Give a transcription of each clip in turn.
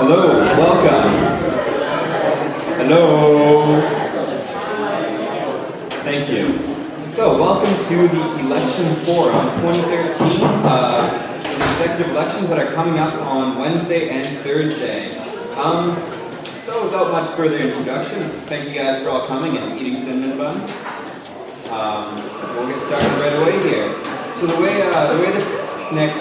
Hello, welcome. Hello. Thank you. So, welcome to the Election Forum 2013, executive elections that are coming up on Wednesday and Thursday. So, without much further introduction, thank you guys for all coming and eating cinnamon buns. We'll get started right away here. So, the way this next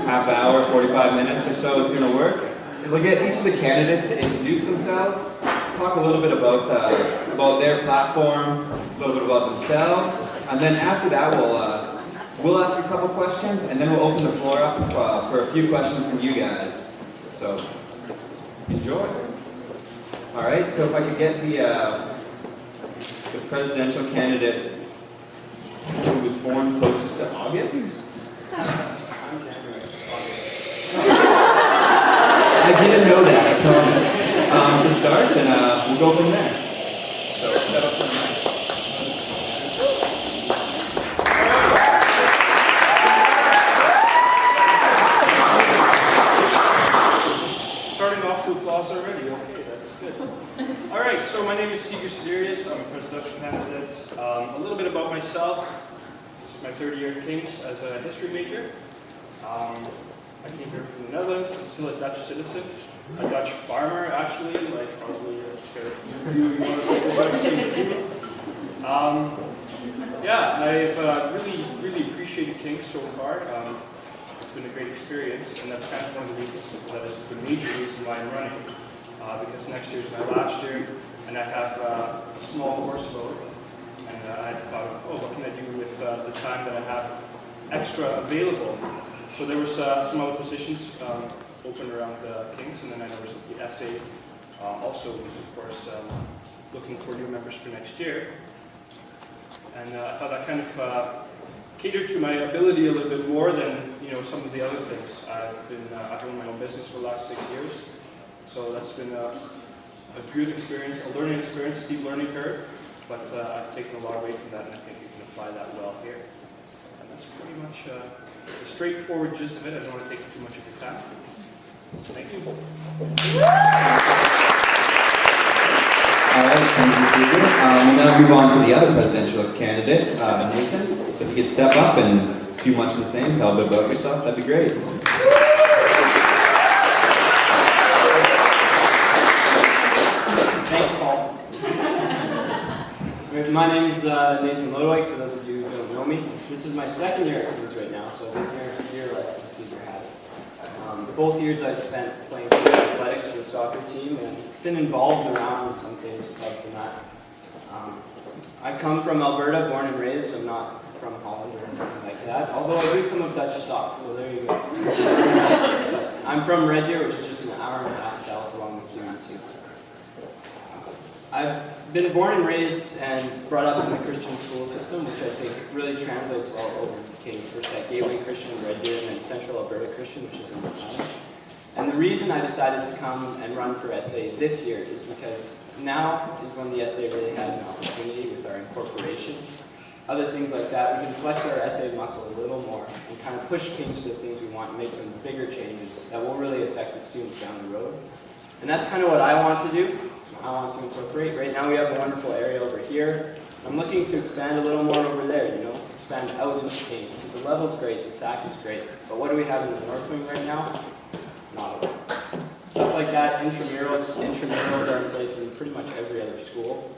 half hour, 45 minutes or so is going to work is we'll get each of the candidates to introduce themselves, talk a little bit about their platform, a little bit about themselves, and then after that we'll ask a couple questions, and then we'll open the floor up for a few questions from you guys. So enjoy. All right. So if I could get the presidential candidate who was born closest to August. I didn't know that, I promise. To start, and we'll go from there. So, set up for the mic. Starting off to applause already. Okay, that's good. All right, so my name is Seeger Siderius. I'm a presidential candidate. A little bit about myself. This is my third year at King's as a history major. I came here from the Netherlands. I'm still a Dutch citizen, a Dutch farmer, actually, like probably you want to say the Dutch thing too. Yeah, I've really appreciated King's so far. It's been a great experience, and that's kind of one of the reasons, that is the major reason why I'm running. Because next year is my last year, and I have a small horse vote, and I thought, what can I do with the time that I have extra available? So there was some other positions open around King's, and then I noticed that the SA also was, of course, looking for new members for next year. And I thought that kind of catered to my ability a little bit more than some of the other things. I've owned my own business for the last 6 years, so that's been a good experience, a learning experience, steep learning curve. But I've taken a lot away from that, and I think you can apply that well here. And that's pretty much the straightforward gist of it. I don't want to take too much of your time. Thank you. All right, thank you, Peter. We'll now move on to the other presidential candidate, Nathan. If you could step up and do much the same, tell a bit about yourself, that'd be great. Thank you, Paul. My name is Nathan Lodewijk, for those of you who don't know me. This is my second year at King's right now, so I've been here a year less than Seeger has. Both years I've spent playing athletics for the soccer team and been involved around some things, clubs and that. I come from Alberta, born and raised. I'm not from Holland or anything like that, although I do come of Dutch stock, so there you go. I'm from Red Deer, which is just an hour and a half south along the QE2. I've been born and raised and brought up in the Christian school system, which I think really translates well over to King's. First at Gateway Christian in Red Deer, and then Central Alberta Christian, which is in the town. And the reason I decided to come and run for SA this year is because now is when the SA really has an opportunity with our incorporation. Other things like that, we can flex our SA muscle a little more and kind of push King's to the things we want and make some bigger changes that will really affect the students down the road. And that's kind of what I want to do. I want to incorporate. Right now we have a wonderful area over here. I'm looking to expand a little more over there, expand out into King's. Because the level's great, the SAC is great. But what do we have in the North Wing right now? Not a lot. Stuff like that, intramurals are in place in pretty much every other school.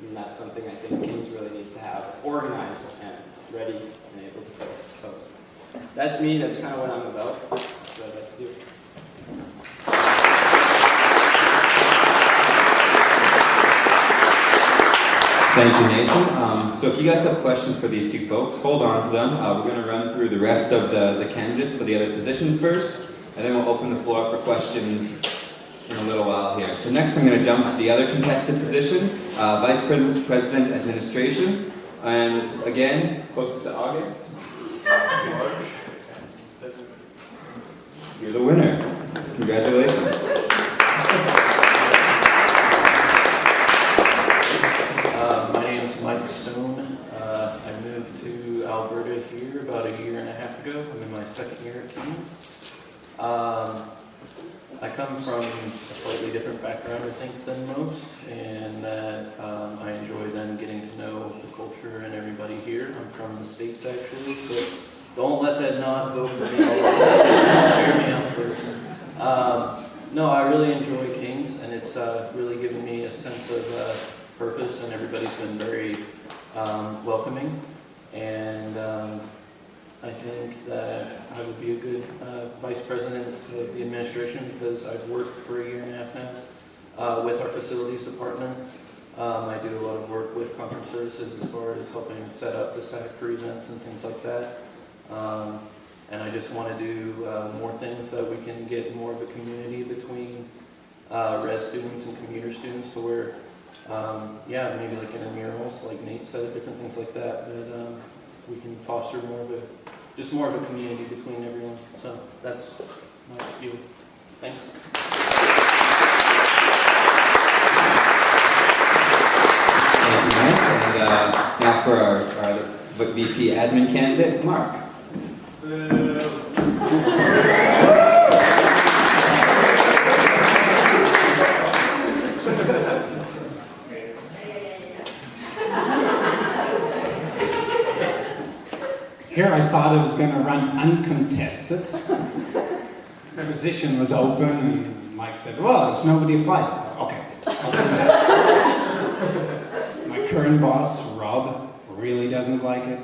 And that's something I think King's really needs to have organized and ready and able to go. So that's me, that's kind of what I'm about. That's what I'd like to do. Thank you, Nathan. So if you guys have questions for these two folks, hold on to them. We're going to run through the rest of the candidates for the other positions first, and then we'll open the floor up for questions in a little while here. So next I'm going to jump to the other contested position, Vice President Administration. And again, closest to August. You're the winner. Congratulations. My name is Mike Stone. I moved to Alberta here about a year and a half ago. I'm in my second year at King's. I come from a slightly different background, I think, than most, and that I enjoy then getting to know the culture and everybody here. I'm from the States, actually, so don't let that not go for me. Hear me out first. No, I really enjoy Kings, and it's really given me a sense of purpose, and everybody's been very welcoming, and I think that I would be a good vice president of the administration because I've worked for a year and a half now with our facilities department. I do a lot of work with conference services as far as helping set up the SAC for events and things like that. And I just want to do more things so we can get more of a community between res students and commuter students to where, yeah, maybe like intramurals, like Nate said, different things like that, that we can foster more of a, just more of a community between everyone. So that's my view. Thanks. Thank you, Mike. And now for our other VP admin candidate, Mark. Here I thought I was going to run uncontested. The position was open and Mike said, well, there's nobody applied. Okay. My current boss, Rob, really doesn't like it.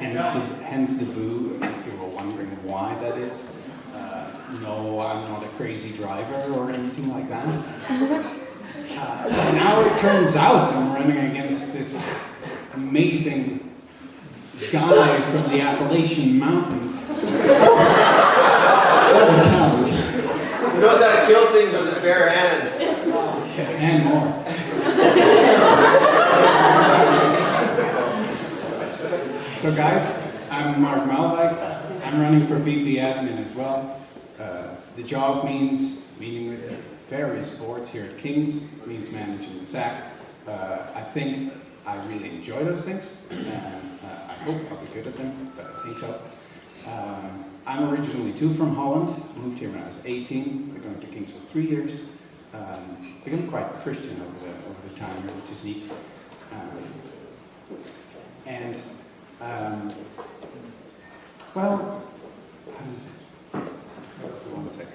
Hence the boo, if you were wondering why that is. No, I'm not a crazy driver or anything like that. Now it turns out I'm running against this amazing guy from the Appalachian Mountains. Who knows how to kill things with his bare hands? And more. So guys, I'm Mark Malvik. I'm running for VP Admin as well. The job means meeting with various boards here at King's, means managing the SAC. I think I really enjoy those things, and I hope I'll be good at them, but I think so. I'm originally too from Holland, moved here when I was 18, I've been going to King's for 3 years. Become quite Christian over the time here, which is neat. Well, how does it? What's the one second?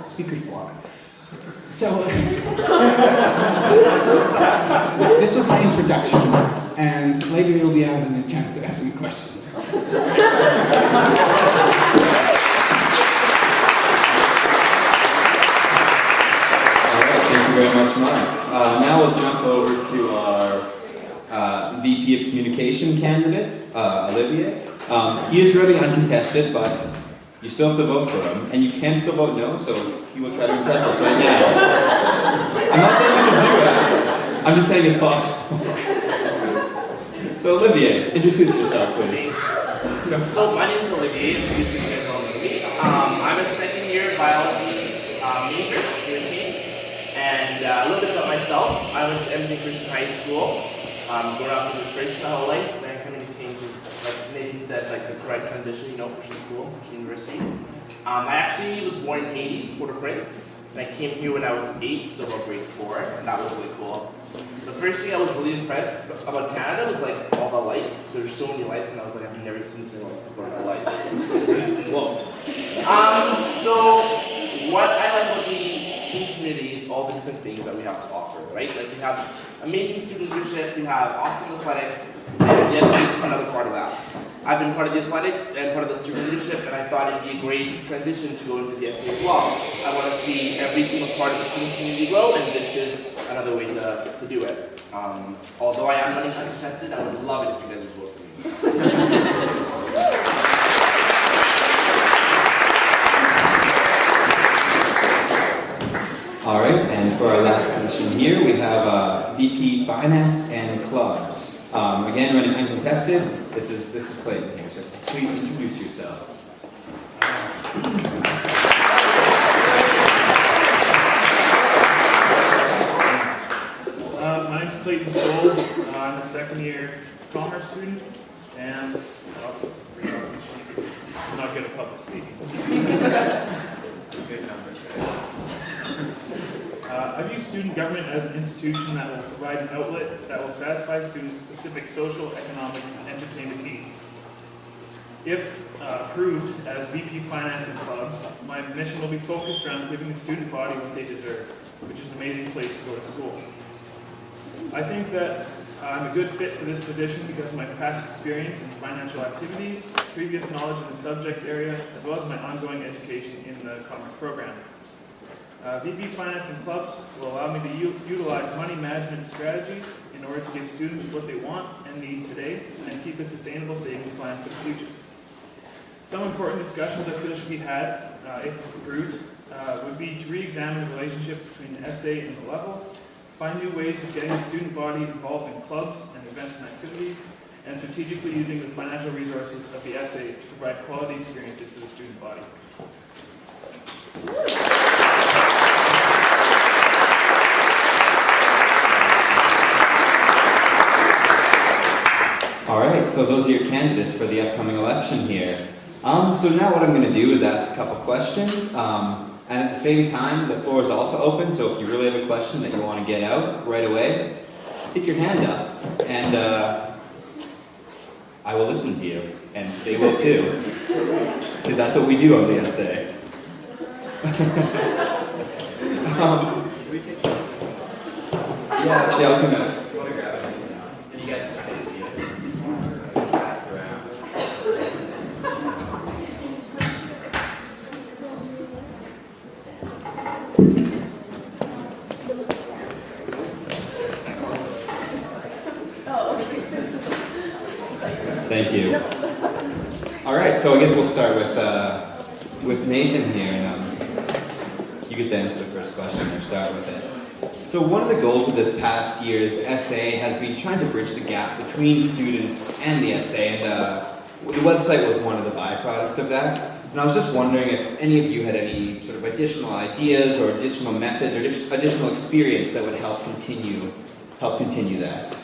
Speaker's block. So, this was my introduction, and later you'll be having a chance to ask me questions. Thank you very much, Mark. Now we'll jump over to our VP of Communication candidate, Olivier. He is really uncontested, but you still have to vote for him, and you can still vote no, so he will try to impress us right now. I'm not saying you should do it. I'm just saying it's possible. So Olivier, introduce yourself, please. So my name is Olivier. I'm a second year biology major here in Kings. And a little bit about myself. I went to Edmonton Christian High School. Growing up in the church my whole life, and coming to Kings was, like Nathan said, like the correct transition, you know, from school to university. I actually was born in Haiti, Port-au-Prince, and I came here when I was 8, so about grade 4, and that was really cool. The first thing I was really impressed about Canada was like all the lights. There's so many lights, and I was like, I've never seen anything like before. The lights. Whoa. So what I like about the Kings community is all the different things that we have to offer, right? Like we have amazing student leadership, we have awesome athletics, and the athletics is another part of that. I've been part of the athletics and part of the student leadership, and I thought it'd be a great transition to go into the SAA as well. I want to see every single part of the Kings community grow, and this is another way to do it. Although I am running uncontested, I would love it if you guys would vote for me. All right, and for our last position here, we have VP Finance and Clubs. Again, running uncontested. This is Clayton here, so please introduce yourself. My name's Clayton Stoll. I'm a second year commerce student. and I'm not good at public speaking. Good numbers. I view student government as an institution that will provide an outlet that will satisfy students' specific social, economic, and entertainment needs. If approved as VP Finance and Clubs, my mission will be focused around giving the student body what they deserve, which is an amazing place to go to school. I think that I'm a good fit for this position because of my past experience in financial activities, previous knowledge in the subject area, as well as my ongoing education in the commerce program. VP Finance and Clubs will allow me to utilize money management strategies in order to give students what they want and need today and keep a sustainable savings plan for the future. Some important discussions I feel should be had, if approved, would be to re-examine the relationship between the SA and the level, find new ways of getting the student body involved in clubs and events and activities, and strategically using the financial resources of the SA to provide quality experiences to the student body. All right, so those are your candidates for the upcoming election here. So now what I'm going to do is ask a couple questions, and at the same time, the floor is also open, so if you really have a question that you want to get out right away, stick your hand up, and I will listen to you, and they will too, because that's what we do on the essay. Yeah, actually, I was going to photograph it, and you guys can stay seated. Pass it around. Thank you. All right, so I guess we'll start with Nathan here, and you get to answer the first question or start with it. So one of the goals of this past year's essay has been trying to bridge the gap between students and the essay, and the website was one of the byproducts of that. And I was just wondering if any of you had any sort of additional ideas or additional methods or additional experience that would help continue that.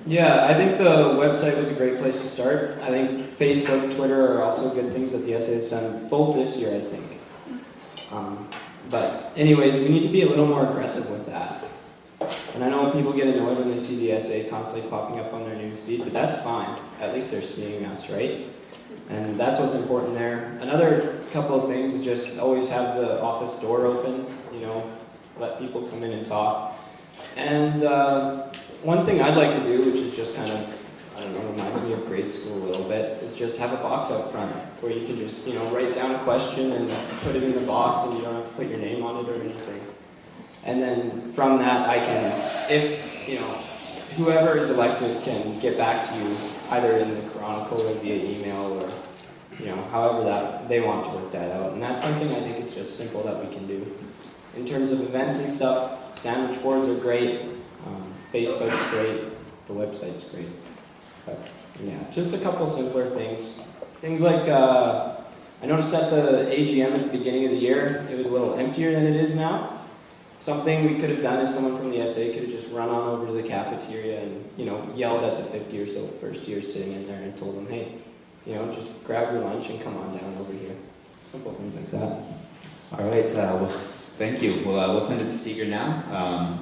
Yeah, I think the website was a great place to start. I think Facebook, Twitter are also good things that the essay has done, both this year, I think. But anyways, we need to be a little more aggressive with that. And I know people get annoyed when they see the essay constantly popping up on their newsfeed, but that's fine. At least they're seeing us, right? And that's what's important there. Another couple of things is just always have the office door open, let people come in and talk. And one thing I'd like to do, which is just kind of, reminds me of grade school a little bit, is just have a box out front where you can just, write down a question and put it in the box and you don't have to put your name on it or anything. And then from that I can, if, whoever is elected can get back to you either in the Chronicle or via email or, however that they want to work that out. And that's something I think is just simple that we can do. In terms of events and stuff, sandwich boards are great, Facebook's great, the website's great. But yeah, just a couple simpler things. Things like, I noticed at the AGM at the beginning of the year, it was a little emptier than it is now. Something we could have done is someone from the SA could have just run on over to the cafeteria and, yelled at the 50 or so first years sitting in there and told them, hey, just grab your lunch and come on down over here. Simple things like that. All right, well, thank you. We'll send it to Seeger now.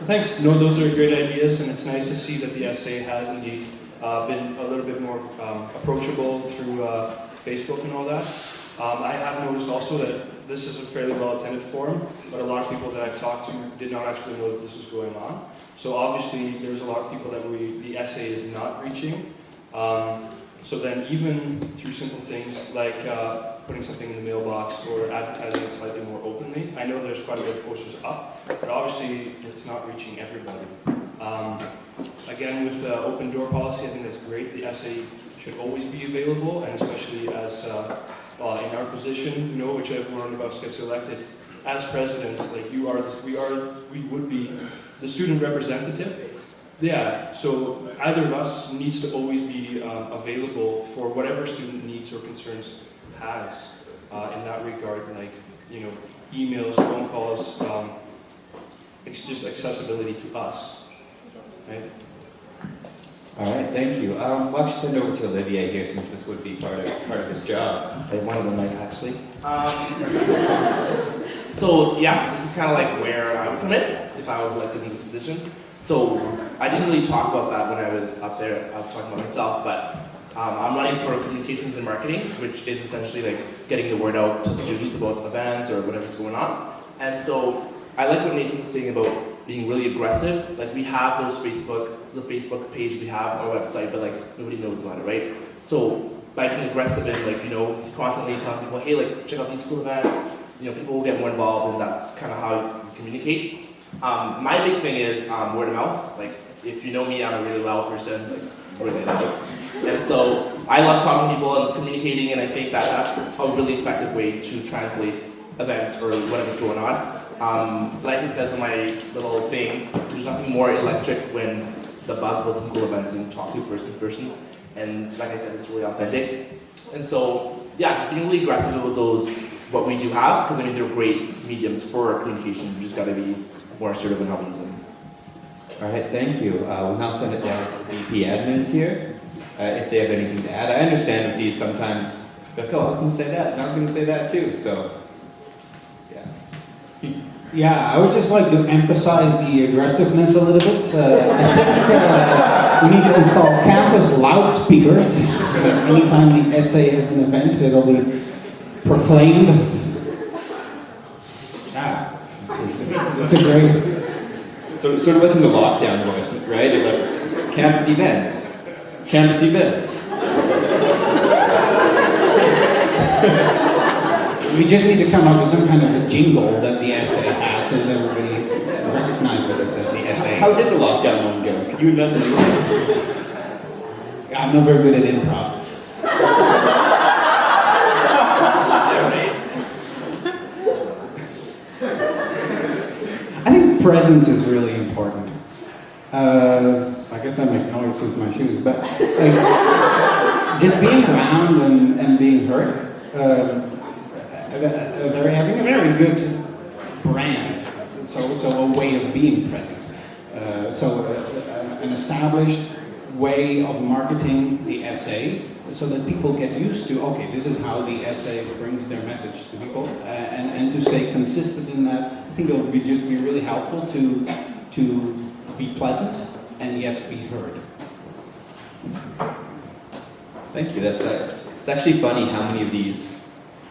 Thanks. No, those are great ideas, and it's nice to see that the essay has indeed been a little bit more approachable through Facebook and all that. I have noticed also that this is a fairly well-attended forum, but a lot of people that I've talked to did not actually know that this was going on. So obviously, there's a lot of people that the essay is not reaching. So then even through simple things like putting something in the mailbox or advertising it slightly more openly, I know there's quite a bit of posters up, but obviously it's not reaching everybody. Again, with the open door policy, I think that's great. The essay should always be available, and especially as in our position, whichever one of us gets elected as president, like we would be the student representative. Yeah, so either of us needs to always be available for whatever student needs or concerns has in that regard, like, emails, phone calls, it's just accessibility to us, right? All right, thank you. Why don't you send over to Olivier here, since this would be part of his job. One of them might actually. So yeah, this is kind of like where I would come in if I was elected in this position. So I didn't really talk about that when I was up there. I was talking about myself, but I'm running for communications and marketing, which is essentially like getting the word out to students about events or whatever's going on. And so I like what Nathan was saying about being really aggressive. Like we have the Facebook page we have on our website, but like nobody knows about it, right? So by being aggressive and like, you know, constantly telling people, hey, like check out these cool events, you know, people will get more involved, and that's kind of how you communicate. My big thing is word of mouth. Like if you know me, I'm a really loud person, like really loud. And so I love talking to people and communicating, and I think that that's a really effective way to translate events or whatever's going on. Like it says in my little thing, there's nothing more electric when the buzz of a cool event and talk to person. And like I said, it's really authentic. And so, yeah, just being really aggressive with those, what we do have, because I mean, they're great mediums for our communication. You just gotta be more assertive in how we use them. All right, thank you. We'll now send it down to the VP admins here, if they have anything to add. I understand that these sometimes, like, oh, I was going to say that, and I was going to say that too, so, yeah. Yeah, I would just like to emphasize the aggressiveness a little bit. I think we need to install campus loudspeakers. Anytime the essay has an event, it'll be proclaimed. Yeah, it's a great. So, sort of like in the lockdown voice, right? Like, campus event. Campus event. We just need to come up with some kind of a jingle that the essay has, so that everybody recognizes it as the essay. How did the lockdown one go? Can you remember? I'm not very good at improv. I think presence is really important. I guess I make noise with my shoes, but like, just being around and being heard. Having a very good brand, so a way of being present. An established way of marketing the essay, so that people get used to, okay, this is how the essay brings their message to people, and to stay consistent in that. I think it will be really helpful to be pleasant and yet be heard. Thank you. It's actually funny how many of these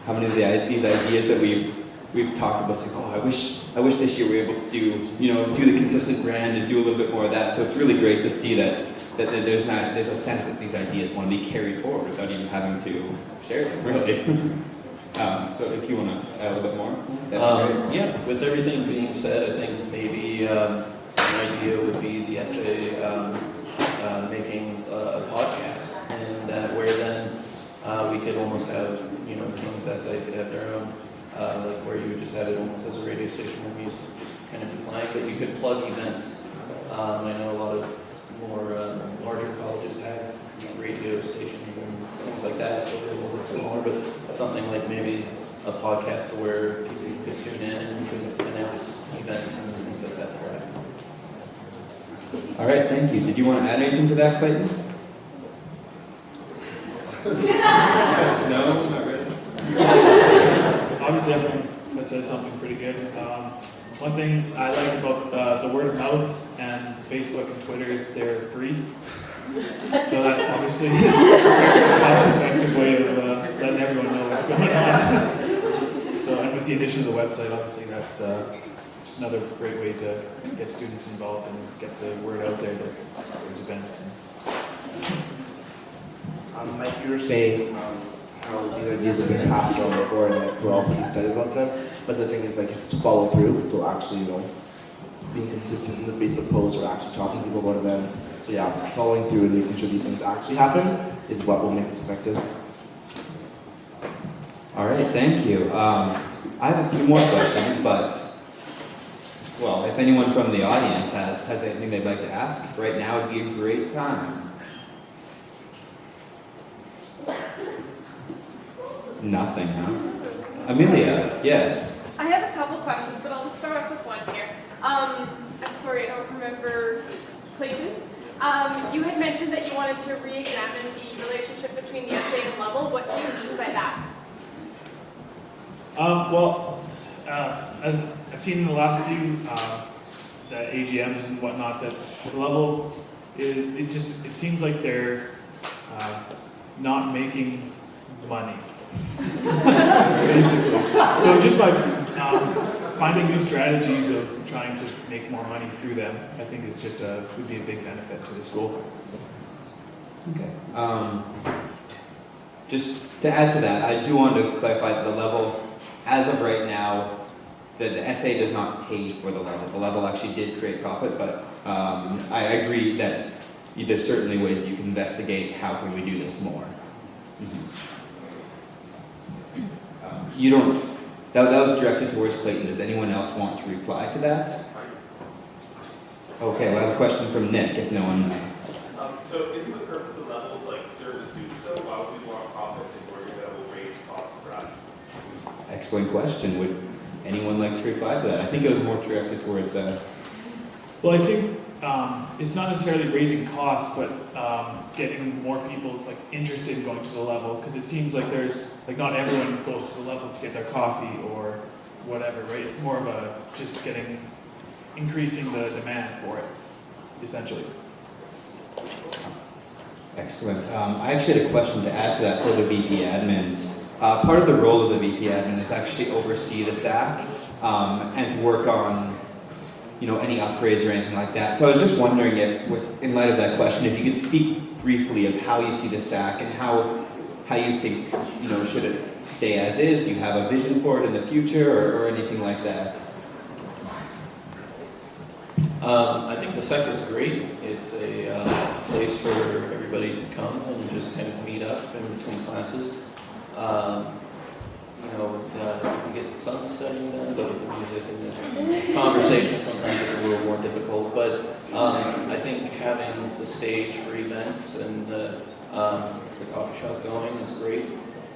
ideas that we've talked about. Like, oh, I wish this year we were able to do the consistent brand and do a little bit more of that. So it's really great to see that there's a sense that these ideas want to be carried forward without even having to share them, really. So if you want to add a little bit more, that'd be great. Yeah, with everything being said, I think maybe an idea would be the essay making a podcast, and where then we could almost have, King's Essay could have their own, like where you would just have it almost as a radio station where music just kind of be playing, but you could plug events. I know a lot of more larger colleges have radio stations and things like that, so they're a little bit smaller, but something like maybe a podcast where people could tune in and you could announce events and things like that. All right, thank you. Did you want to add anything to that, Clayton? No, not really. Obviously, everyone has said something pretty good. One thing I like about the word of mouth and Facebook and Twitter is they're free. So that obviously is a cost-effective way of letting everyone know what's going on. So, and with the addition of the website, obviously that's just another great way to get students involved and get the word out there that there's events. Like you were saying, how these ideas have been passed on before, and like, we're all pretty excited about them. But the thing is, like, you have to follow through. So actually, being consistent in the Facebook posts or actually talking to people about events. So yeah, following through and making sure these things actually happen is what will make this effective. All right, thank you. I have a few more questions, but, well, if anyone from the audience has anything they'd like to ask, right now would be a great time. Nothing, huh? Amelia, yes. I have a couple questions, but I'll just start off with one here. I'm sorry, I don't remember. Clayton? You had mentioned that you wanted to re-examine the relationship between the SA and level. What do you mean by that? As I've seen in the last few the AGMs and whatnot, that the level, it seems like they're not making money, basically. So just by finding new strategies of trying to make more money through them, I think it's just would be a big benefit to the school. Okay. Just to add to that, I do want to clarify that the level, as of right now, the SA does not pay for the level. The level actually did create profit, but I agree that there's certainly ways you can investigate how can we do this more. You don't, that was directed towards Clayton. Does anyone else want to reply to that? Okay, well, I have a question from Nick, if no one... So isn't the purpose of the level like serve the students, so why would we want profits if we're going to raise costs for us? Excellent question. Would anyone like to reply to that? I think it was more directed towards... Well, I think it's not necessarily raising costs, but getting more people like interested in going to the level, because it seems like there's like not everyone goes to the level to get their coffee or whatever, right? It's more of a just increasing the demand for it, essentially. Excellent. I actually had a question to add to that for the VP admins. Part of the role of the VP admin is actually oversee the SAC and work on, any upgrades or anything like that. So I was just wondering if, in light of that question, if you could speak briefly of how you see the SAC and how you think, should it stay as is? Do you have a vision for it in the future or anything like that? I think the SEC is great. It's a place for everybody to come and just kind of meet up in between classes. You get some studying done, but with the music and the conversation, sometimes it's a little more difficult. But I think having the stage for events and the coffee shop going is great.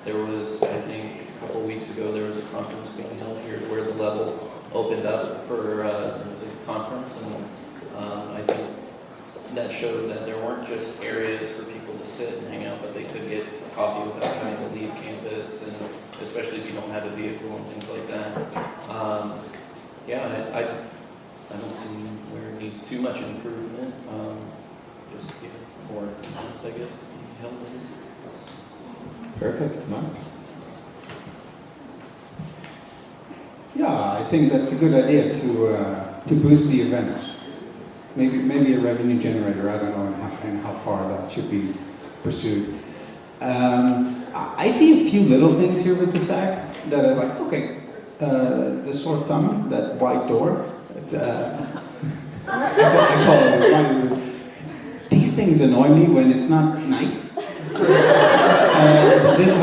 There was, I think, a couple weeks ago, there was a conference being held here where the level opened up for there was a conference, and I think that showed that there weren't just areas for people to sit and hang out, but they could get coffee without having to leave campus, and especially if you don't have a vehicle and things like that. I don't see where it needs too much improvement. Just give it more events, I guess, to be held in. Perfect. Mark? Yeah, I think that's a good idea to boost the events. Maybe a revenue generator. I don't know and how far that should be pursued. I see a few little things here with the SAC that are like, okay, the sore thumb, that white door. I call it the white. These things annoy me when it's not nice. This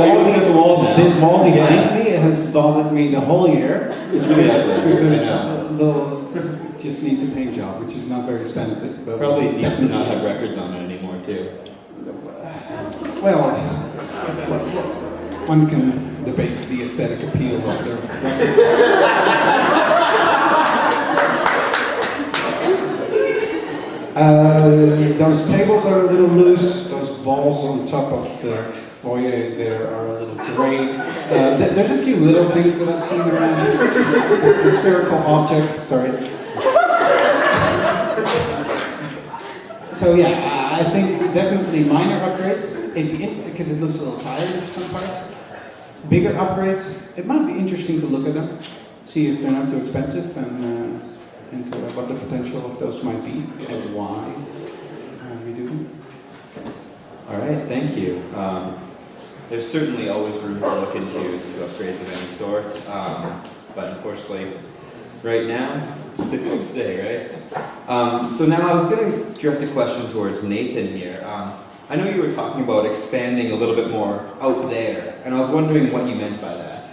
wall behind me has bothered me the whole year. Because there's a little, just needs a paint job, which is not very expensive. But Probably needs to not have records on it anymore, too. Well, one can debate the aesthetic appeal of their records. Those tables are a little loose. Those balls on top of the foyer there are a little gray. There's just a few little things that I've seen around. The spherical objects, sorry. So yeah, I think definitely minor upgrades, because it looks a little tired in some parts. Bigger upgrades, it might be interesting to look at them, see if they're not too expensive, and what the potential of those might be, and why we do them. All right, thank you. There's certainly always room to look into upgrades of any sort, but unfortunately, right now, it's difficult to say, right? So now I was going to direct a question towards Nathan here. I know you were talking about expanding a little bit more out there, and I was wondering what you meant by that.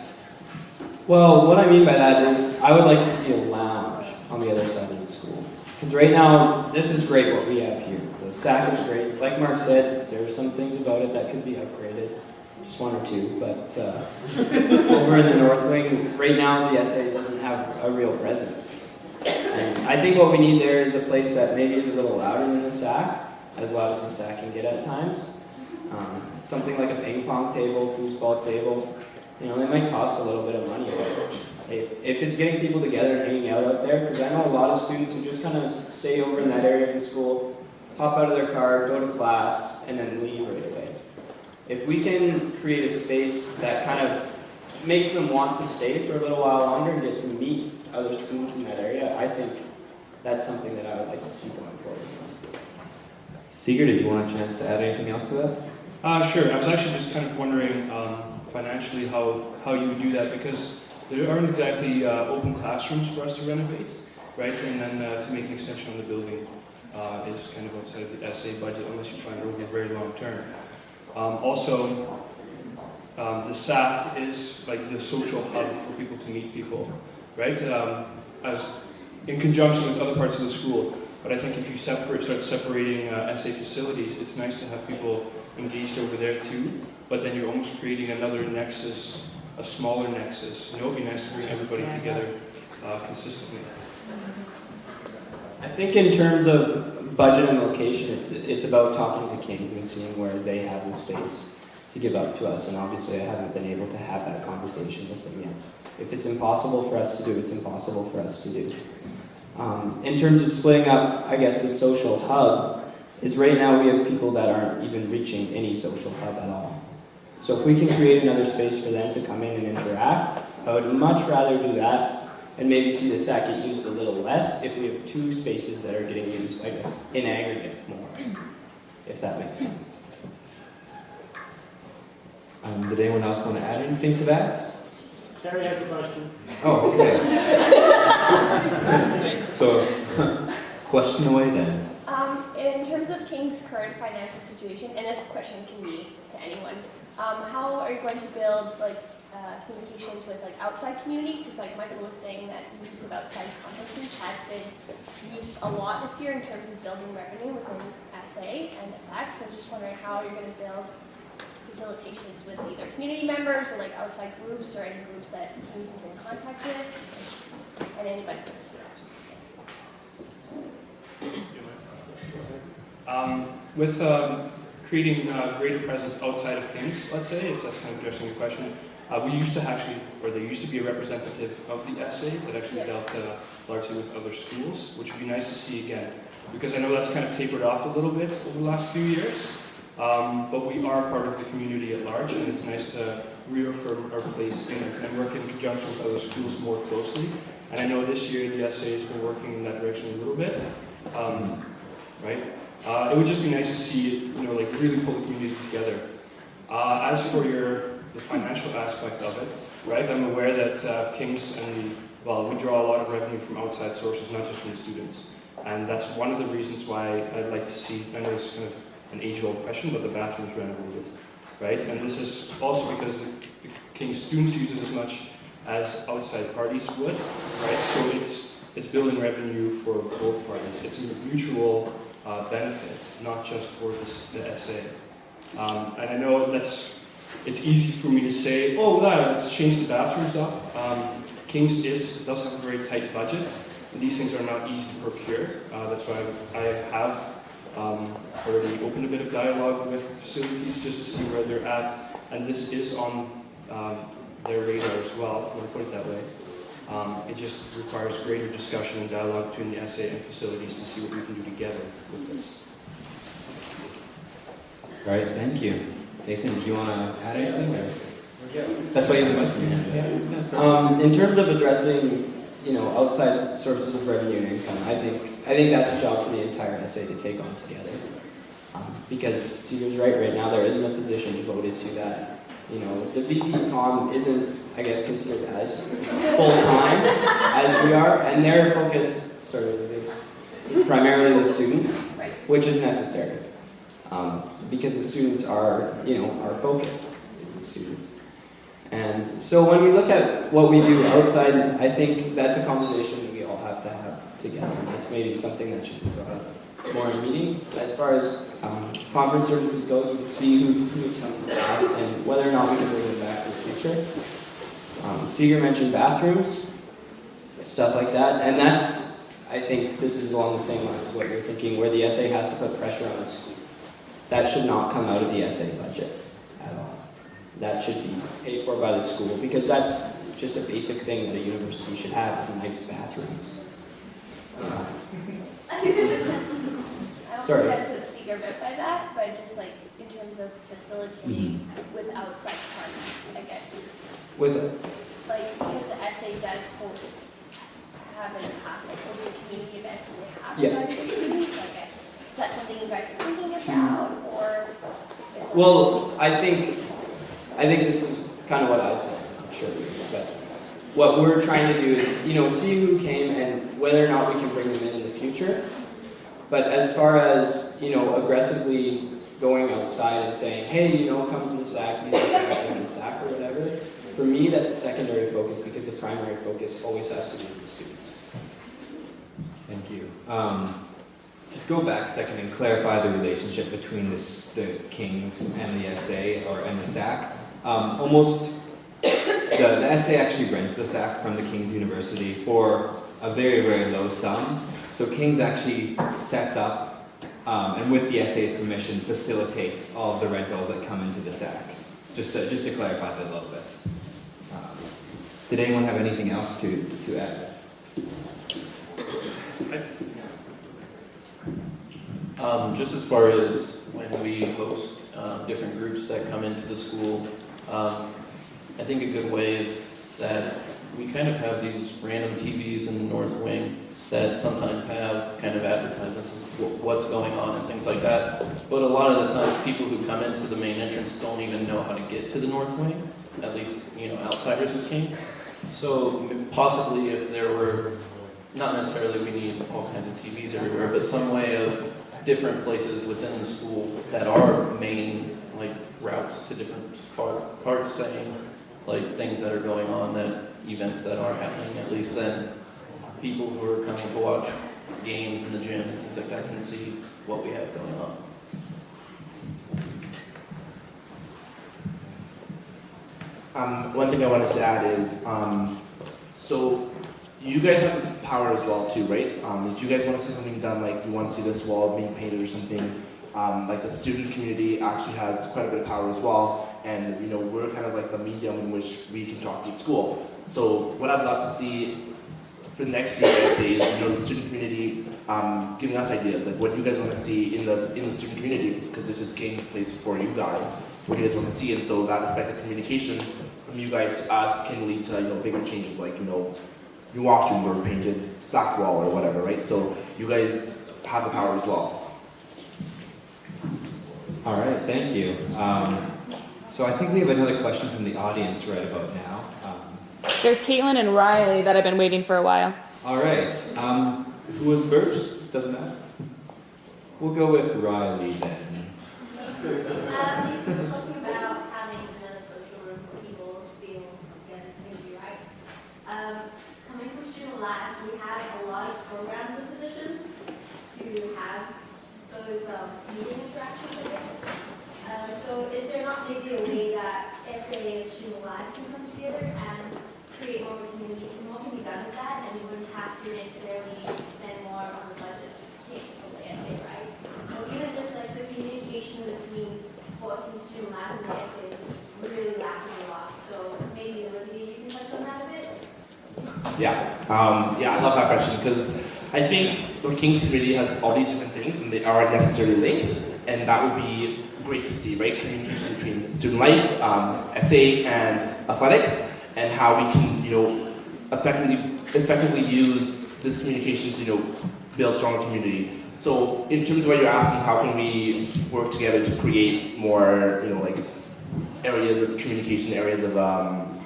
Well, what I mean by that is I would like to see a lounge on the other side of the school. Because right now, this is great what we have here. The SAC is great. Like Mark said, there are some things about it that could be upgraded. Just one or two, but over in the North Wing, right now the SA doesn't have a real presence. And I think what we need there is a place that maybe is a little louder than the SAC, as loud as the SAC can get at times. Something like a ping pong table, foosball table, you know, they might cost a little bit of money, but if it's getting people together and hanging out there, because I know a lot of students who just kind of stay over in that area of the school, hop out of their car, go to class, and then leave right away. If we can create a space that kind of makes them want to stay for a little while longer and get to meet other students in that area, I think that's something that I would like to see going forward. Seeger, did you want a chance to add anything else to that? Sure. I was actually just kind of wondering financially how you would do that, because there aren't exactly open classrooms for us to renovate, right? And then to make an extension on the building is kind of outside of the SA budget unless you plan it over very long term. Also, the SAC is like the social hub for people to meet people, right? As in conjunction with other parts of the school. But I think if you start separating SA facilities, it's nice to have people engaged over there too. But then you're almost creating another nexus, a smaller nexus. You know, it'd be nice to bring everybody together consistently. I think in terms of budget and location, it's about talking to Kings and seeing where they have the space to give up to us. And obviously I haven't been able to have that conversation with them yet. If it's impossible for us to do, it's impossible for us to do. In terms of splitting up, I guess, the social hub, is right now we have people that aren't even reaching any social hub at all. So if we can create another space for them to come in and interact, I would much rather do that and maybe see the SAC get used a little less if we have two spaces that are getting used, I guess, in aggregate more, if that makes sense. Did anyone else want to add anything to that? Terry has a question. Oh, okay. So, question away then. In terms of King's current financial situation, and this question can be to anyone, how are you going to build communications with outside community? Because Michael was saying that the use of outside conferences has been used a lot this year in terms of building revenue within SA and SAC. So I'm just wondering how you're going to build facilitations with either community members or outside groups or any groups that King's is in contact with, and anybody. With creating greater presence outside of King's, let's say, if that's kind of addressing your question, we used to actually, or there used to be a representative of the SA that actually dealt largely with other schools, which would be nice to see again, because I know that's kind of tapered off a little bit over the last few years, but we are part of the community at large, and it's nice to reaffirm our place in it and work in conjunction with other schools more closely. And I know this year the SA has been working in that direction a little bit, right? It would just be nice to see it, really pull the community together. As for the financial aspect of it, right? I'm aware that King's we draw a lot of revenue from outside sources, not just from students. And that's one of the reasons why I'd like to see, I know it's kind of an age-old question, but the bathrooms renovated, right? And this is also because the King's students use it as much as outside parties would, right? So it's building revenue for both parties. It's a mutual benefit, not just for the SA. And I know it's easy for me to say, oh, let's change the bathrooms up. King's does have a very tight budget, and these things are not easy to procure. That's why I have already opened a bit of dialogue with facilities just to see where they're at, and this is on their radar as well, if you want to put it that way. It just requires greater discussion and dialogue between the SA and facilities to see what we can do together with this. All right, thank you. Nathan, do you want to add anything? Or? That's why you have the question. In terms of addressing, outside sources of revenue and income, I think that's a job for the entire SA to take on together. Because Seeger's right now there isn't a position devoted to that. The VP-Com isn't, I guess, considered as full-time as we are, and their focus is primarily the students, which is necessary. Because the students are, our focus is the students. And so when we look at what we do outside, I think that's a conversation that we all have to have together. And that's maybe something that should be brought up more in a meeting. As far as conference services goes, we can see who's come in the past and whether or not we can bring them back in the future. Seeger mentioned bathrooms, stuff like that, and that's I think this is along the same lines as what you're thinking, where the SA has to put pressure on the school. That should not come out of the SA budget at all. That should be paid for by the school, because that's just a basic thing that a university should have, is nice bathrooms. I don't Sorry. think that's what Seeger meant by that, but just like in terms of facilitating with outside parties, I guess is With like because the SA does host, have in the past, like hosted community events when they have Yeah. invited communities, so I guess is that something you guys are thinking about, or? Well, I think this is kind of what I was saying, I'm sure, but what we're trying to do is, see who came and whether or not we can bring them in the future. But as far as, aggressively going outside and saying, hey, come to the SAC, these are in the SAC or whatever, for me, that's a secondary focus because the primary focus always has to be the students. Thank you. Just go back a second and clarify the relationship between the Kings and the SA and the SAC. The SA actually rents the SAC from the King's University for a very, very low sum. So King's actually sets up, and with the SA's permission, facilitates all of the rentals that come into the SAC. Just to clarify that a little bit. Did anyone have anything else to add? Just as far as when we host different groups that come into the school, I think a good way is that we kind of have these random TVs in the North Wing that sometimes have kind of advertisements of what's going on and things like that. But a lot of the times people who come into the main entrance don't even know how to get to the North Wing, at least, outsiders of King's. So possibly if there were, not necessarily we need all kinds of TVs everywhere, but some way of different places within the school that are main routes to different parts saying things that are going on, that events that are happening, at least then people who are coming to watch games in the gym, things like that, can see what we have going on. One thing I wanted to add is, so you guys have the power as well too, right? If you guys want to see something done, like you want to see this wall being painted or something, like the student community actually has quite a bit of power as well, and we're kind of like the medium in which we can talk to the school. So what I'd love to see for the next year, I'd say, is the student community giving us ideas, like what you guys want to see in the student community, because this is King's place for you guys. What do you guys want to see? And so that effective communication from you guys to us can lead to bigger changes, like new washrooms or painted sack wall or whatever, right? So you guys have the power as well. All right, thank you. So I think we have another question from the audience right about now. There's Caitlin and Riley that I've been waiting for a while. All right. Who was first? Doesn't matter. We'll go with Riley then. Talking about having a social room for people to be able to get in the community, right? Coming from Student Life, we have a lot of programs and positions to have those meeting interactions, I guess. So is there not maybe a way that SA and Student Life can come together and create more of a community? Because more can be done with that, and you wouldn't have to necessarily spend more on the budget for the SA, right? So even just like the communication between sports and Student Life and the SA is really lacking a lot. So maybe Olivia, you can touch on that a bit? Yeah, I love that question because I think the King's community has all these different things and they aren't necessarily linked, and that would be great to see, right? Communication between student life, SA, and athletics, and how we can, effectively use this communication to, build stronger community. So in terms of what you're asking, how can we work together to create more, areas of communication, areas of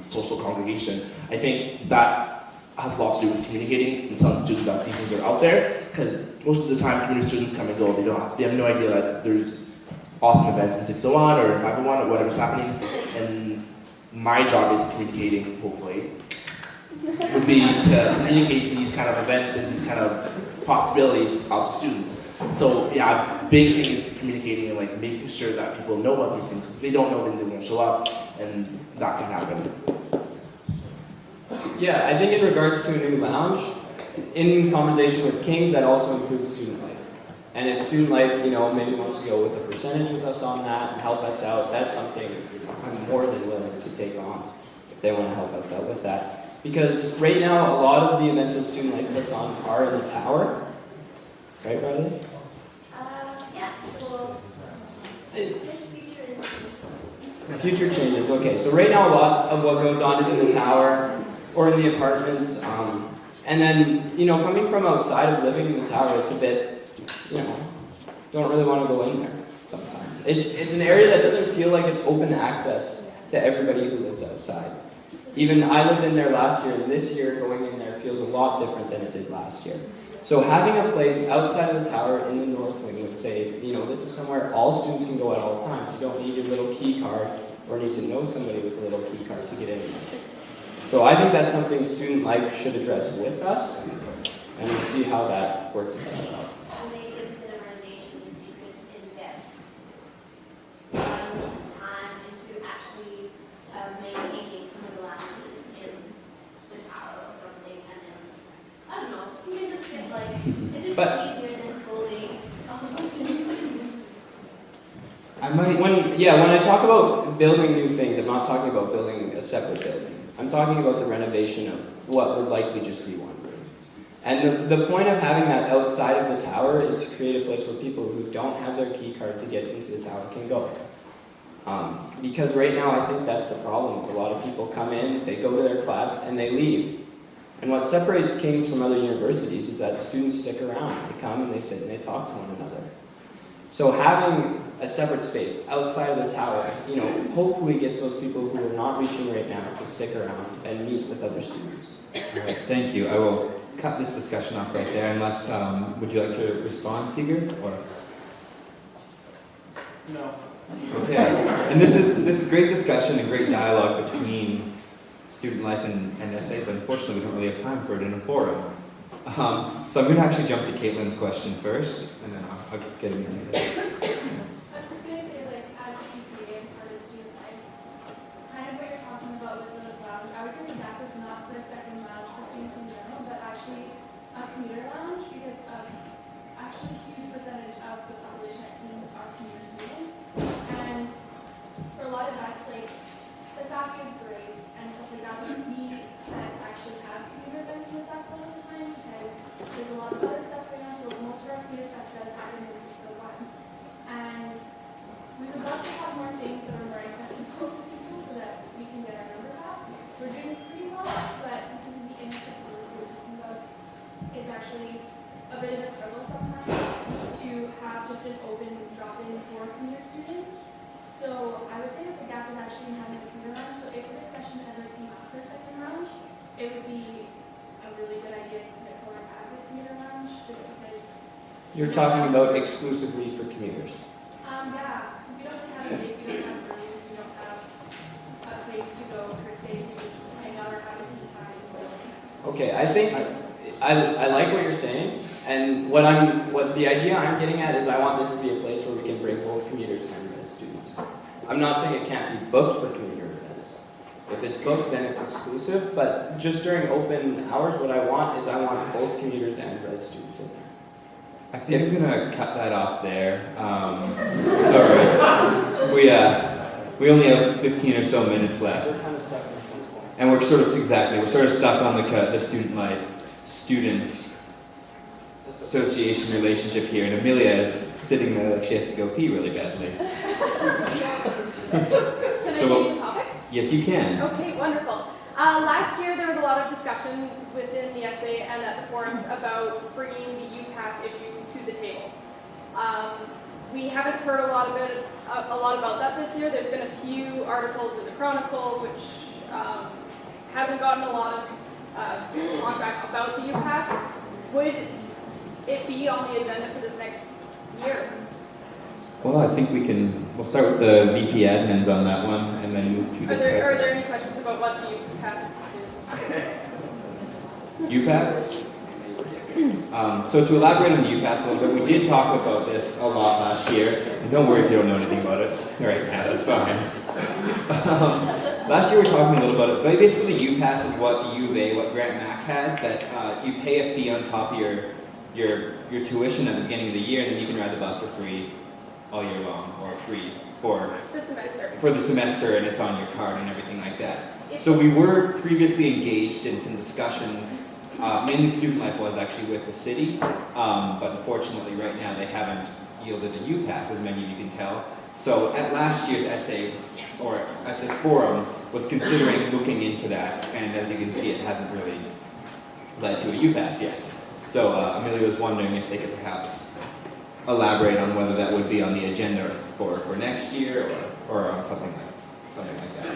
social congregation? I think that has a lot to do with communicating and telling students that these things are out there, because most of the time community students come and go, they have no idea that there's awesome events in 601 or 501 or whatever's happening, and my job is communicating, hopefully, would be to communicate these kind of events and these kind of possibilities out to students. So yeah, big thing is communicating and making sure that people know about these things. If they don't know, then they won't show up, and that can happen. Yeah, I think in regards to a new lounge, in conversation with Kings, that also includes student life. And if student life, maybe wants to go with a percentage with us on that and help us out, that's something I'm more than willing to take on if they want to help us out with that. Because right now, a lot of the events that student life puts on are in the tower. Right, Riley? Yeah, well, just future. Future changes, okay. So right now, a lot of what goes on is in the tower or in the apartments. And then, coming from outside of living in the tower, it's a bit, don't really want to go in there sometimes. It's an area that doesn't feel like it's open access to everybody who lives outside. Even I lived in there last year, and this year going in there feels a lot different than it did last year. So having a place outside of the tower in the north wing would say, this is somewhere all students can go at all times. You don't need your little key card or need to know somebody with a little key card to get in. So I think that's something student life should address with us, and we'll see how that works itself out. And maybe instead of renovations, you could invest time into actually maintaining some of the lounges in the tower or something, and then, I don't know, you can just get it's just easier than building a whole bunch of new things. When I talk about building new things, I'm not talking about building a separate building. I'm talking about the renovation of what would likely just be one room. And the point of having that outside of the tower is to create a place where people who don't have their key card to get into the tower can go. Because right now I think that's the problem. Is a lot of people come in, they go to their class, and they leave. And what separates Kings from other universities is that students stick around. They come and they sit and they talk to one another. So having a separate space outside of the tower, hopefully gets those people who are not reaching right now to stick around and meet with other students. All right, thank you. I will cut this discussion off right there unless, would you like to respond, Sigurd? Or? No. Okay, and this is great discussion and great dialogue between student life and SA, but unfortunately we don't really have time for it in a forum. So I'm going to actually jump to Caitlin's question first, and then I'll get in here. I was just going to say, as a PTA and part of student life, kind of what you're talking about with the lounge, I would say the gap is not the second lounge for students in general, but actually a commuter lounge, because actually a huge percentage of the population at Kings are commuter students. And for a lot of us, the staff is great and stuff like that, but we can't actually have commuter events in the staff all the time because there's a lot of other stuff right now, so most of our commuter stuff does happen in CISO 1. And we would love to have more things that are more accessible to people so that we can get our numbers up. We're doing pretty well, but because of the inaccessibility we're talking about, it's actually a bit of a struggle sometimes to have just an open drop-in for commuter students. So I would say that the gap is actually in having a commuter lounge. So if the discussion ever came up for a second lounge, it would be a really good idea to put it forward as a commuter lounge, just because. You're talking about exclusively for commuters. Yeah, because we don't really have a space, we don't have rooms, we don't have a place to go per se to just hang out or have a tea time. So. Okay, I think I like what you're saying, and what the idea I'm getting at is I want this to be a place where we can bring both commuters and students. I'm not saying it can't be booked for commuter events. If it's booked, then it's exclusive, but just during open hours, what I want is I want both commuters and res students in there. I think I'm gonna cut that off there. Sorry, we only have 15 or so minutes left, We're kind of stuck in this one. and we're sort of stuck on the student life, student association relationship here, and Amelia is sitting there like she has to go pee really badly. Can I change the topic? Yes, you can. Okay, wonderful. Last year there was a lot of discussion within the SA and at the forums about bringing the UPass issue to the table. We haven't heard a lot about that this year. There's been a few articles in the Chronicle, which hasn't gotten a lot of talk about the UPass. Would it be on the agenda for this next year? Well, I think we'll start with the VP admins on that one, and then move to the Are there any questions about what the UPass is? UPass? So to elaborate on the UPass a little bit, we did talk about this a lot last year. And don't worry if you don't know anything about it right now, that's fine. last year we were talking a little about it, but basically UPass is what the U of A, what Grant Mac has, that you pay a fee on top of your tuition at the beginning of the year, and then you can ride the bus for free all year long, or free for It's the semester. the semester, and it's on your card and everything like that. So we were previously engaged in some discussions, mainly Student Life was actually with the city, but unfortunately right now they haven't yielded a UPass, as many of you can tell. So at last year's essay, or at this forum, was considering looking into that, and as you can see, it hasn't really led to a UPass yet. So Amelia was wondering if they could perhaps elaborate on whether that would be on the agenda for next year, or on something like that.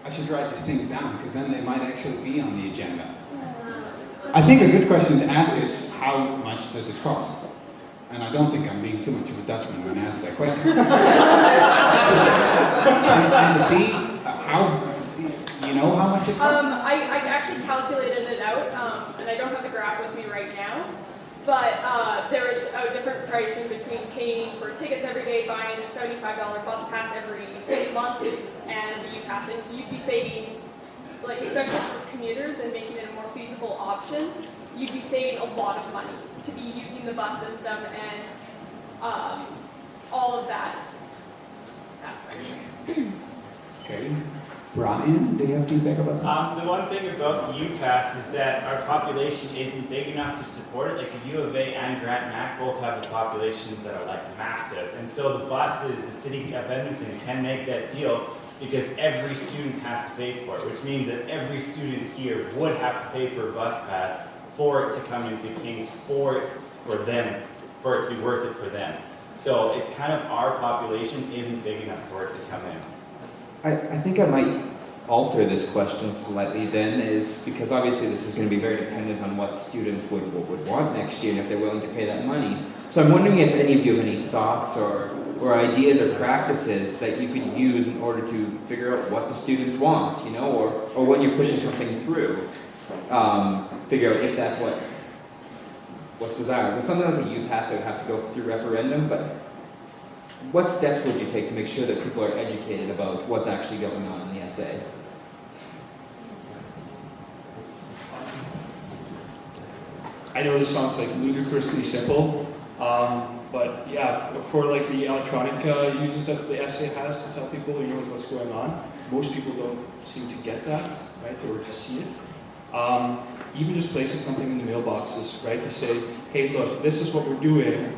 I should write these things down, because then they might actually be on the agenda. I think a good question to ask is, how much does it cost? And I don't think I'm being too much of a Dutchman when I ask that question. and to see how, you know how much it costs? I actually calculated it out, and I don't have the graph with me right now, but there is a different pricing between paying for tickets every day, buying a $75 bus pass every month, and the UPass, and you'd be saving, like especially for commuters and making it a more feasible option, you'd be saving a lot of money to be using the bus system and all of that aspect. Okay. Brian, do you have feedback about that? The one thing about the UPass is that our population isn't big enough to support it. Like the U of A and Grant Mac both have the populations that are like massive. And so the buses, the city of Edmonton can make that deal because every student has to pay for it, which means that every student here would have to pay for a bus pass for it to come into Kings, for it to be worth it for them. So it's kind of our population isn't big enough for it to come in. I think I might alter this question slightly then, is because obviously this is going to be very dependent on what students would want next year and if they're willing to pay that money. So I'm wondering if any of you have any thoughts or ideas or practices that you could use in order to figure out what the students want, you know, or when you're pushing something through, figure out if that's what's desired. With something like the UPass, it would have to go through referendum, but what steps would you take to make sure that people are educated about what's actually going on in the essay? I know this sounds like ludicrously simple, but yeah, for like the electronic uses that the essay has to tell people, you know, what's going on, most people don't seem to get that, right, or to see it. Even just placing something in the mailboxes, right, to say, hey, look, this is what we're doing.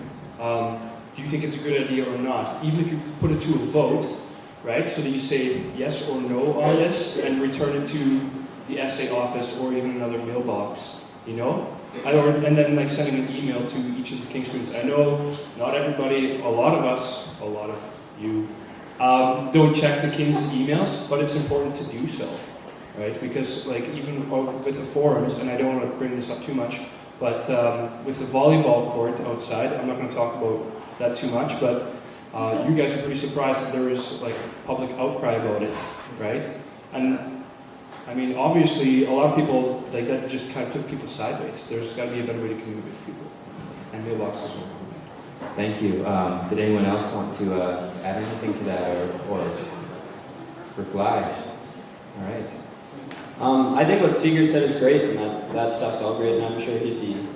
Do you think it's a good idea or not? Even if you put it to a vote, right, so that you say yes or no on this and return it to the essay office or even another mailbox, you know? And then like sending an email to each of the King students. I know not everybody, a lot of us, a lot of you, don't check the King's emails, but it's important to do so, right? Because like even with the forums, and I don't want to bring this up too much, but with the volleyball court outside, I'm not going to talk about that too much, but you guys are pretty surprised that there was like public outcry about it, right? And I mean, obviously, a lot of people, like that just kind of took people sideways. There's got to be a better way to communicate with people. And mailboxes. Thank you. Did anyone else want to add anything to that or reply? All right. I think what Seeger said is great, and that stuff's all great, and I'm sure he'd be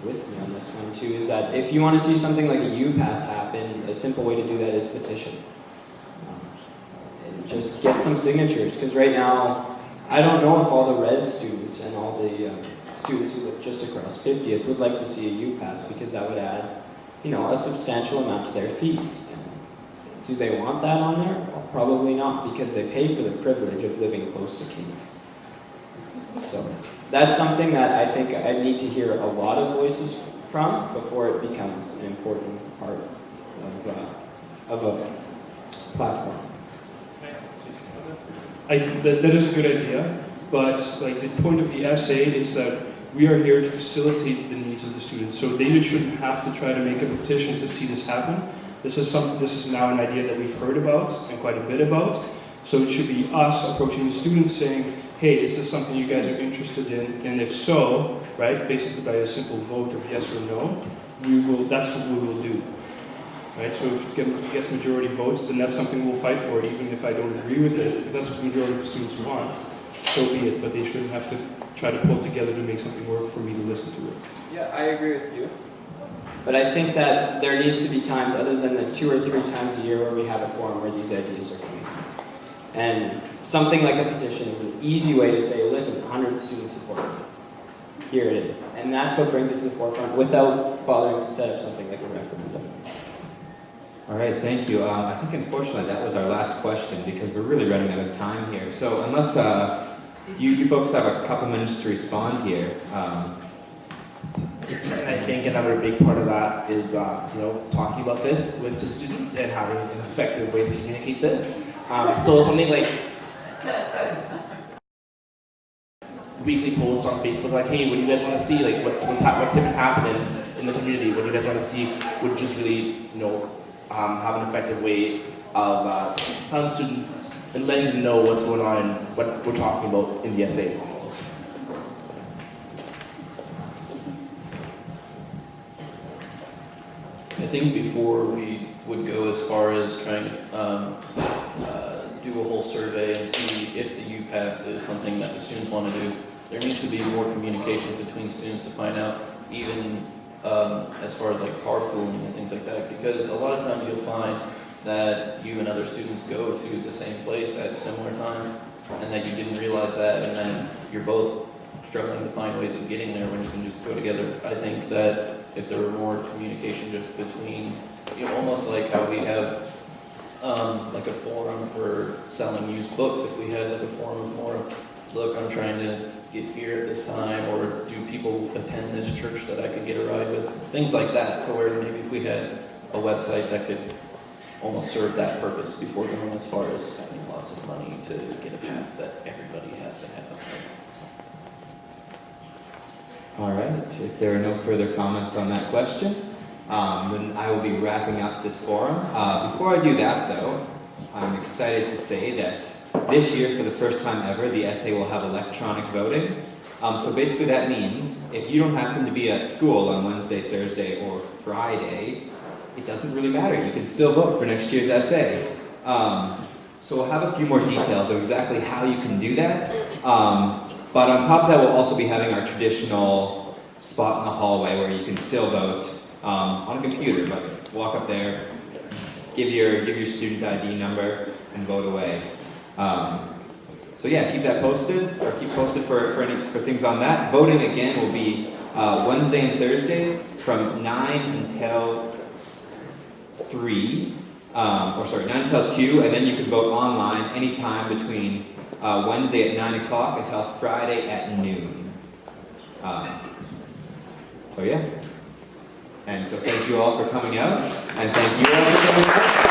with me on this one too, is that if you want to see something like a UPass happen, a simple way to do that is petition. And just get some signatures, because right now, I don't know if all the res students and all the students who live just across 50th would like to see a UPass, because that would add, you know, a substantial amount to their fees. Do they want that on there? Well, probably not, because they pay for the privilege of living close to Kings. So that's something that I think I need to hear a lot of voices from before it becomes an important part of a platform. That is a good idea, but like the point of the essay is that we are here to facilitate the needs of the students. So they shouldn't have to try to make a petition to see this happen. This is now an idea that we've heard about and quite a bit about. So it should be us approaching the students saying, hey, is this something you guys are interested in? And if so, right, basically by a simple vote of yes or no, that's what we will do. right? So if it gets majority votes, then that's something we'll fight for, even if I don't agree with it. If that's what the majority of the students want, so be it, but they shouldn't have to try to pull together to make something work for me to listen to it. Yeah, I agree with you. But I think that there needs to be times other than the 2 or 3 times a year where we have a forum where these ideas are coming. And something like a petition is an easy way to say, listen, 100 students support it. Here it is. And that's what brings it to the forefront without bothering to set up something like a referendum. All right, thank you. I think unfortunately that was our last question because we're really running out of time here. So unless you folks have a couple minutes to respond here. And I think another big part of that is, talking about this with the students and having an effective way to communicate this. So something like weekly posts on Facebook, like, hey, what do you guys want to see? Like, what's been happening in the community? What do you guys want to see? Would just really, have an effective way of telling students and letting them know what's going on and what we're talking about in the essay. I think before we would go as far as trying to do a whole survey and see if the UPass is something that the students want to do, there needs to be more communication between students to find out, even as far as like carpooling and things like that, because a lot of times you'll find that you and other students go to the same place at similar times, and that you didn't realize that, and then you're both struggling to find ways of getting there when you can just go together. I think that if there were more communication just between, almost like how we have like a forum for selling used books, if we had like a forum of more, look, I'm trying to get here at this time, or do people attend this church that I could get a ride with, things like that, to where maybe if we had a website that could almost serve that purpose before going as far as spending lots of money to get a pass that everybody has to have. All right, if there are no further comments on that question, then I will be wrapping up this forum. Before I do that, though, I'm excited to say that this year, for the first time ever, the essay will have electronic voting. So basically that means if you don't happen to be at school on Wednesday, Thursday, or Friday, it doesn't really matter. You can still vote for next year's essay. So we'll have a few more details of exactly how you can do that. But on top of that, we'll also be having our traditional spot in the hallway where you can still vote on a computer, but walk up there, give your student ID number, and vote away. So yeah, keep that posted, or keep posted for things on that. Voting again will be Wednesday and Thursday from 9 until 3, 9 until 2, and then you can vote online anytime between Wednesday at 9 o'clock until Friday at noon. So yeah. And so thank you all for coming out, and thank you all for coming out.